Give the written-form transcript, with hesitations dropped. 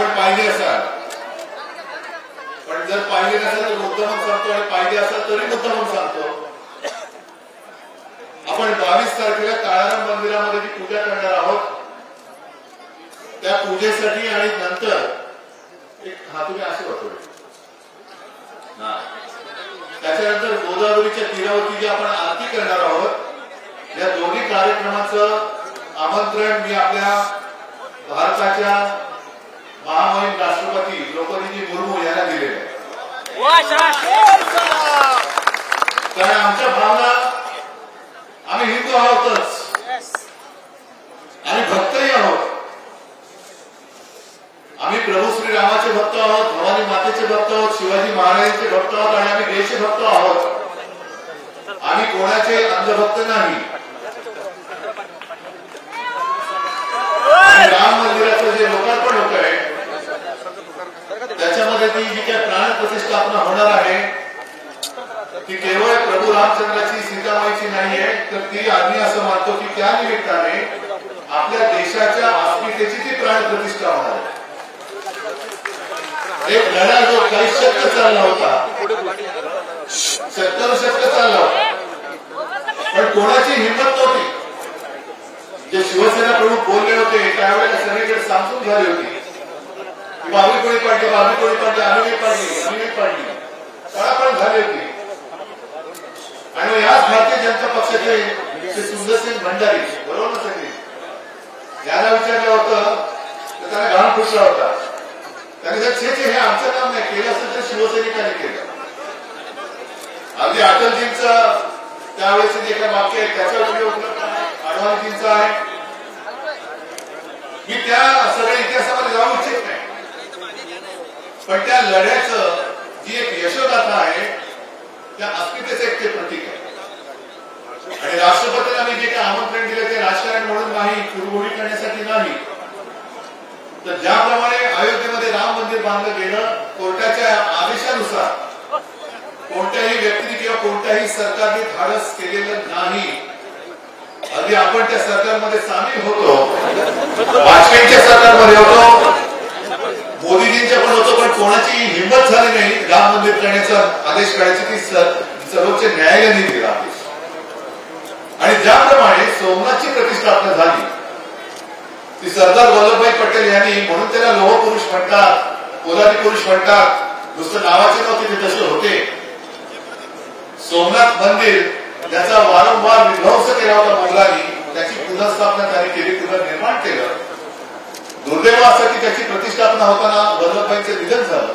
आपण पाहिजे असाल, पण जर पाहिजे नसेल तर मुद्दामून सांगतो आणि पाहिजे असाल तरी मुद्दामून सांगतो. आपण 22 तारखेला काळाराम मंदिरामध्ये जी पूजा करणार आहोत त्या पूजेसाठी आणि नंतर एक तुम्ही असे होतो त्याच्यानंतर गोदावरीच्या तीरावरती जी आपण आरती करणार आहोत या दोन्ही कार्यक्रमाचं आमंत्रण मी आपल्या भारताच्या महामहिम राष्ट्रपती द्रौपदी मुर्मू यांना दिलेलं आहे. कारण आमच्या भावना आम्ही हिंदू आहोतच आणि भक्तही आहोत. आम्ही प्रभू श्रीरामाचे भक्त आहोत, भवानी मातेचे भक्त आहोत, शिवाजी महाराजांचे भक्त आहोत आणि आम्ही देशभक्त आहोत. आम्ही कोणाचे अंधभक्त नाही. राम मंदिराचं जे लोकार्पण होत आहे त्याच्यामध्ये ती जी काही प्राण प्रतिष्ठापना होणार आहे ती केवळ प्रभू रामचंद्राची सीतामाईची नाही आहे, तर ती आम्ही असं मानतो की त्या निमित्ताने आपल्या देशाच्या अस्मितेची ती प्राण प्रतिष्ठा होणार आहे. एक लढा जो काही शतक चालला होता, 70 शतक चालला होता, पण कोणाची हिंमत नव्हती. जे शिवसेना प्रमुख बोलले होते त्यावेळेला सगळीकडे सामसूम झाली होती की बाबी कोणी पाडली, बाबी कोणी पाडली, आम्ही नाही पाडली, आम्ही नाही पाडली, पळापळ झाली होती. आणि याच भारतीय जनता पक्षाचे श्री सुंदरसिंग भंडारी बरोबर ना सगळी याला विचारलं होतं तर त्याला घाम फुटला होता. त्याने जर हे आमचं काम नाही केलं असतं तर शिवसैनिकांनी केलं. अगदी अटलजींचं त्यावेळेस जे एका वाक्य आहे त्याचा व्हिडिओ उपलब्ध आहे, अडवाणीजींचा आहे. मी त्या सगळ्या इतिहासामध्ये जाऊ इच्छित नाही, पण त्या लढ्याचं जी एक यशोगाथा आहे त्या अस्मितेचं एक ते प्रतीक आहे. आणि राष्ट्रपतींना मी जे काही आमंत्रण दिले ते राजकारण म्हणून नाही, कुरघोडी करण्यासाठी नाही, तर ज्याप्रमाणे अयोध्येमध्ये राम मंदिर बांधलं गेलं कोर्टाच्या आदेशानुसार कोणत्याही व्यक्तीने किंवा कोणत्याही सरकारने धाडस केलेलं नाही. अगदी आपण त्या सरकारमध्ये सामील होतो, वाजपेयींच्या सरकारमध्ये होतो, मोदीजींच्या पण होतो, पण कोणाची हिंमत झाली नाही राम मंदिर करण्याचा आदेश काढायची ती सर्वोच्च न्यायालयाने दिला आदेश. आणि ज्याप्रमाणे सोमनाथची प्रतिष्ठापना झाली ती सरदार वल्लभभाई पटेल यांनी, म्हणून त्याला लोह पुरुष म्हणतात, पोलादी पुरुष म्हणतात, नुसतं नावाचे नव्हते ते तसे होते. सोमनाथ मंदिर ज्याचा वारंवार विध्वंस केला होता मोगलांनी, त्याची पुनर्स्थापना त्यांनी केली, पुनर्निर्माण केलं. दुर्दैव असं की त्याची प्रतिष्ठापना होताना वल्लभभाईंचं निधन झालं.